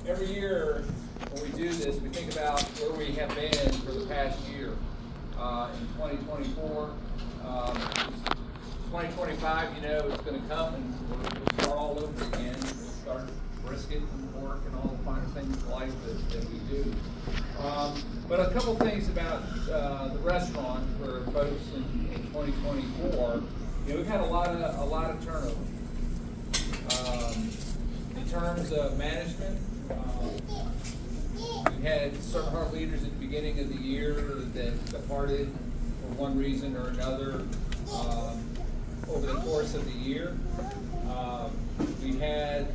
every year when we do this, we think about where we have been for the past year. In 2024, 2025, you know, it's going to come and we'll start all over again. We'll start brisket and pork and all the fine things in life that we do. But a couple things about the restaurant for folks in 2024. You know, we've had a lot of turnover. In terms of management, we had certain our leaders at the beginning of the year that departed for one reason or another over the course of the year. We had,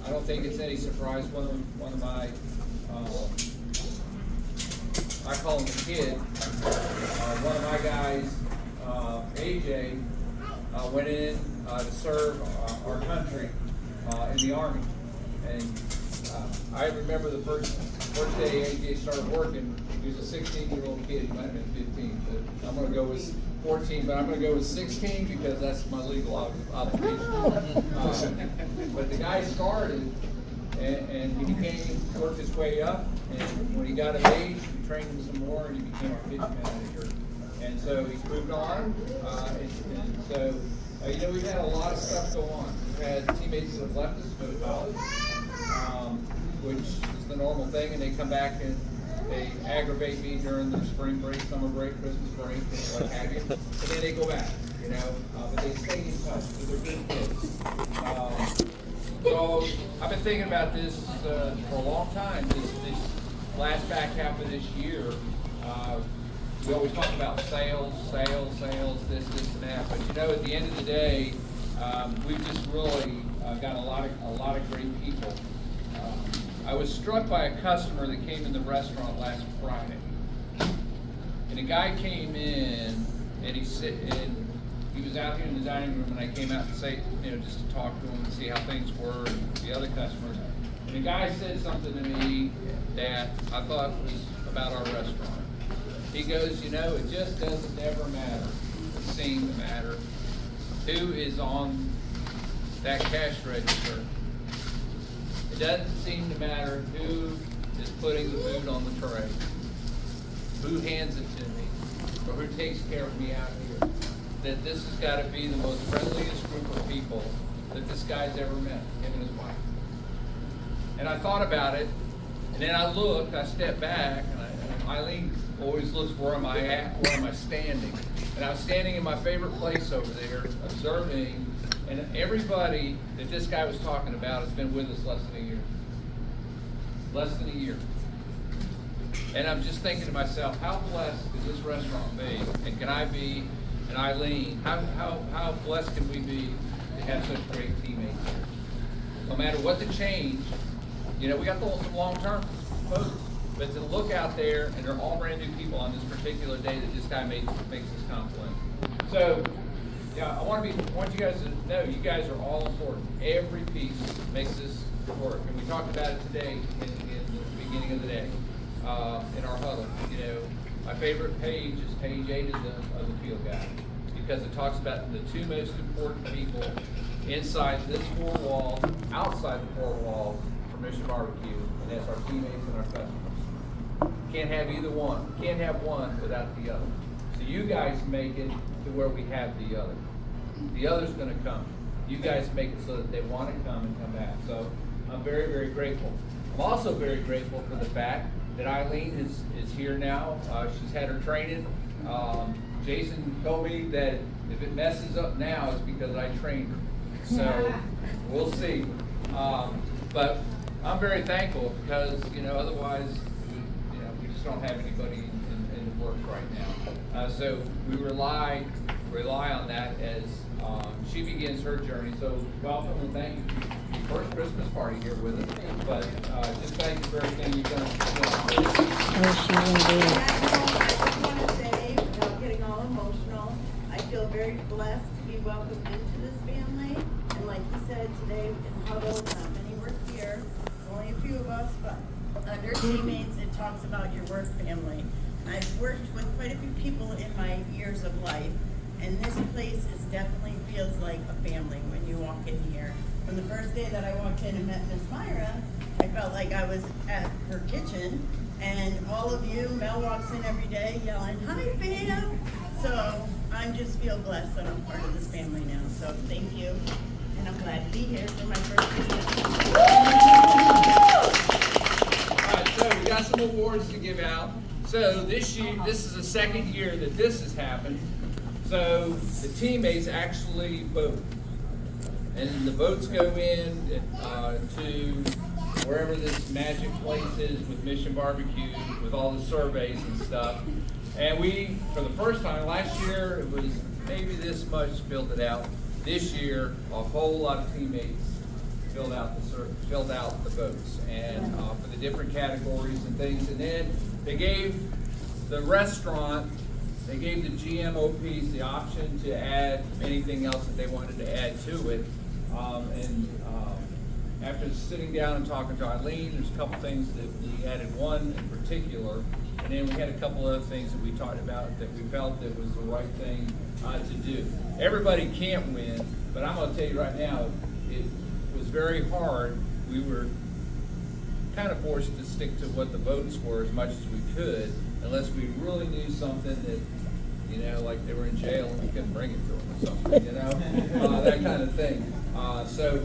I don't think it's any surprise, one of my, I call him a kid, one of my guys, AJ, went in to serve our country in the Army. And I remember the first day AJ started working, he was a 16-year-old kid, he might have been 15, but I'm going to go with 14, but I'm going to go with 16 because that's my legal obligation. But the guy started, and he worked his way up, and when he got of age, we trained him some more, and he became our kitchen manager. And so he's moved on, and so, you know, we've had a lot of stuff go on. We've had teammates that have left us to go to college, which is the normal thing, and they come back and they aggravate me during their spring break, summer break, Christmas break, and what have you. And then they go back, you know, but they stay in touch because they're good kids. So I've been thinking about this for a long time. This last back half of this year, we always talk about sales, this, and that. But you know, at the end of the day, we've just really got a lot of great people. I was struck by a customer that came in the restaurant last Friday, and a guy came in, and he was out here in the dining room, and I came out to say, you know, just to talk to him and see how things were and the other customers. And the guy said something to me that I thought was about our restaurant. He goes, you know, it just doesn't ever matter, seem to matter, who is on that cash register. It doesn't seem to matter who is putting the food on the tray, who hands it to me, or who takes care of me out here. That this has got to be the most friendliest group of people that this guy's ever met, him and his wife. And I thought about it, and then I looked, I stepped back, and Eileen always looks, where am I at, where am I standing? And I was standing in my favorite place over there, observing, and everybody that this guy was talking about has been with us less than a year. Less than a year. And I'm just thinking to myself, how blessed is this restaurant be? And can I be, and Eileen, how blessed can we be to have such great teammates here? No matter what the change, you know, we got some long-term folks, but to look out there, and they're all brand new people on this particular day that this guy makes this compliment. So, yeah, I want you guys to know you guys are all important. Every piece makes this work, and we talked about it today in the beginning of the day in our huddle. You know, my favorite page is page 8 of the field guide, because it talks about the two most important people inside this four walls, outside the four walls for Mission Barbecue, and that's our teammates and our customers. Can't have either one. Can't have one without the other. So you guys make it to where we have the other. The other's going to come. You guys make it so that they want to come and come back. So I'm very, very grateful. I'm also very grateful for the fact that Eileen is here now. She's had her training. Jason told me that if it messes up now, it's because I trained her. So we'll see. But I'm very thankful because, you know, otherwise, we just don't have anybody in the works right now. So we rely on that as she begins her journey. So welcome and thank you for your first Christmas party here with us. But just thank you for everything you've done. I just want to say, without getting all emotional, I feel very blessed to be welcomed into this family. And like you said today in huddle, not many were here, only a few of us, but under teammates, it talks about your work family. I've worked with quite a few people in my years of life, and this place definitely feels like a family when you walk in here. From the first day that I walked in and met Miss Myra, felt like I was at her kitchen, and all of you, Mel walks in every day yelling, "Hi, fam!" So I just feel blessed that I'm part of this family now. So thank you, and I'm glad to be here for my first video. All right, so we got some awards to give out. So this is the second year that this has happened. So the teammates actually vote. And the votes go in to wherever this magic place is with Mission Barbecue, with all the surveys and stuff. And we, for the first time, last year it was maybe this much filled it out. This year, a whole lot of teammates filled out the votes, and for the different categories and things. And then they gave the restaurant, they gave the GMOPs the option to add anything else that they wanted to add to it. After sitting down and talking to Eileen, there's a couple things that we added, one in particular, and then we had a couple other things that we talked about that we felt that was the right thing to do. Everybody can't win, but I'm going to tell you right now, it was very hard. We were kind of forced to stick to what the votes were as much as we could, unless we really knew something that, you know, like they were in jail and we couldn't bring it to them or something, you know, that kind of thing. So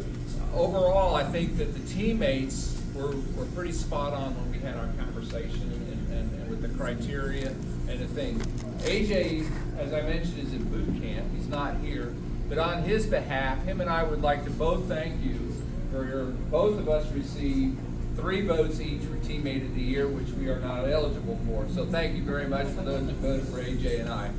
overall, I think that the teammates were pretty spot on when we had our conversation and with the criteria and the thing. AJ, as I mentioned, is in boot camp. He's not here. But on his behalf, him and I would like to both thank you for both of us received 3 votes each for Teammate of the Year, which we are not eligible for. So thank you very much for those that voted for AJ and I.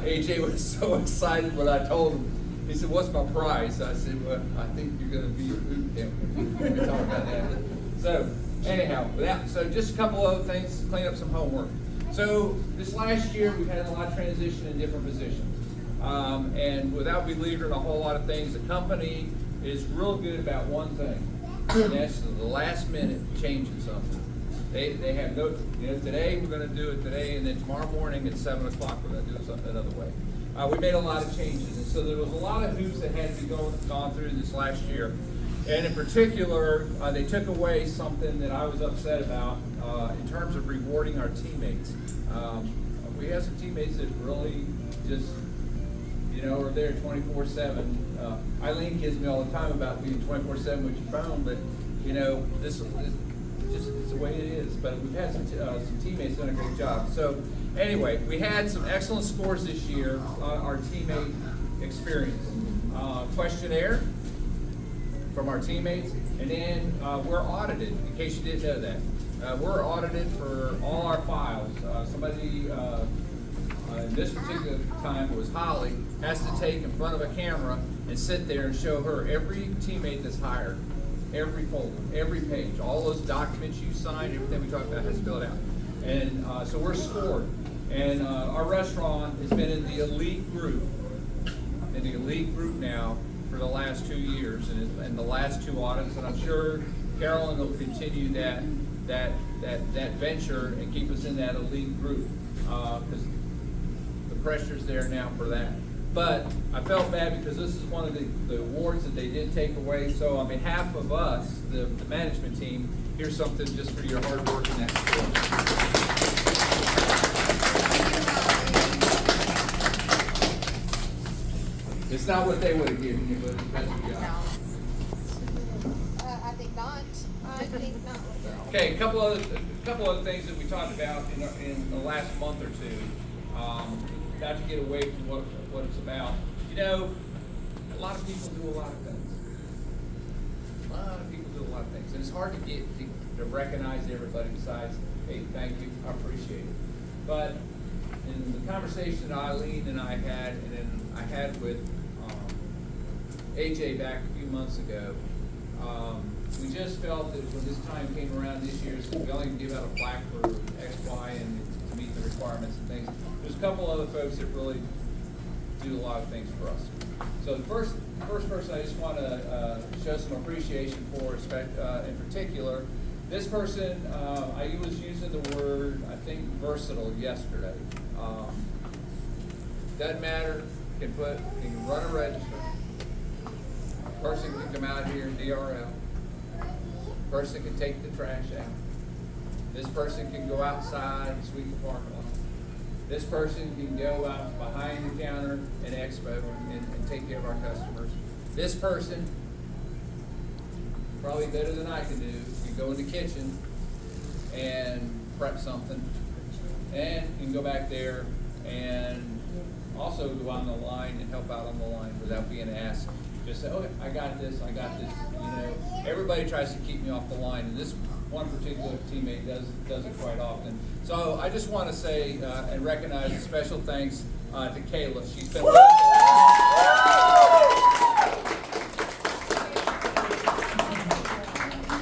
AJ was so excited when I told him. He said, "What's my prize?" I said, "Well, I think you're going to be at boot camp." We talked about that. So anyhow, so just a couple other things to clean up some homework. So this last year, we've had a lot of transition in different positions. And without belaboring a whole lot of things, the company is real good about one thing. And that's the last minute changing something. They have no, you know, today we're going to do it today, and then tomorrow morning at 7 o'clock we're going to do it something another way. We made a lot of changes, and so there was a lot of hoops that had to be gone through this last year. And in particular, they took away something that I was upset about in terms of rewarding our teammates. We have some teammates that really just, you know, are there 24/7. Eileen kids me all the time about being 24/7 with your phone, but you know, this is just it's the way it is. But we've had some teammates doing a great job. So anyway, we had some excellent scores this year on our teammate experience questionnaire from our teammates, and then we're audited. In case you didn't know that, we're audited for all our files. Somebody. In this particular time, it was Holly, has to take in front of a camera and sit there and show her every teammate that's hired, every folder, every page, all those documents you signed, everything we talked about has to fill it out. And so we're scored. And our restaurant has been in the elite group, now for the last 2 years, and the last 2 audits. And I'm sure Carolyn will continue that venture and keep us in that elite group because pressure's there now for that. But I felt bad because this is one of the awards that they did take away. So on behalf of us, the management team, here's something just for your hard work in that school. It's not what they would have given you, but that's what you got. I think not. I think not. Okay, a couple other things that we talked about in the last month or two. Not to get away from what it's about. You know, a lot of people do a lot of things. And it's hard to get to recognize everybody besides, hey, thank you, I appreciate it. But in the conversation Eileen and I had, and then I had with AJ back a few months ago, we just felt that when this time came around this year, so we only give out a plaque for X, Y, and to meet the requirements and things. There's a couple other folks that really do a lot of things for us. So the first person I just want to show some appreciation for, in particular, this person, I was using the word, I think, versatile yesterday. Doesn't matter, can run a register. Person can come out here and DRL. person can take the trash out. This person can go outside and sweep the parking lot. This person can go out behind the counter in Expo and take care of our customers. This person, probably better than I can do, can go in the kitchen and prep something, and can go back there and also go on the line and help out on the line without being asked. Just say, okay, I got this. You know, everybody tries to keep me off the line, and this one particular teammate does it quite often. So I just want to say and recognize a special thanks to Kayla. She's been with us.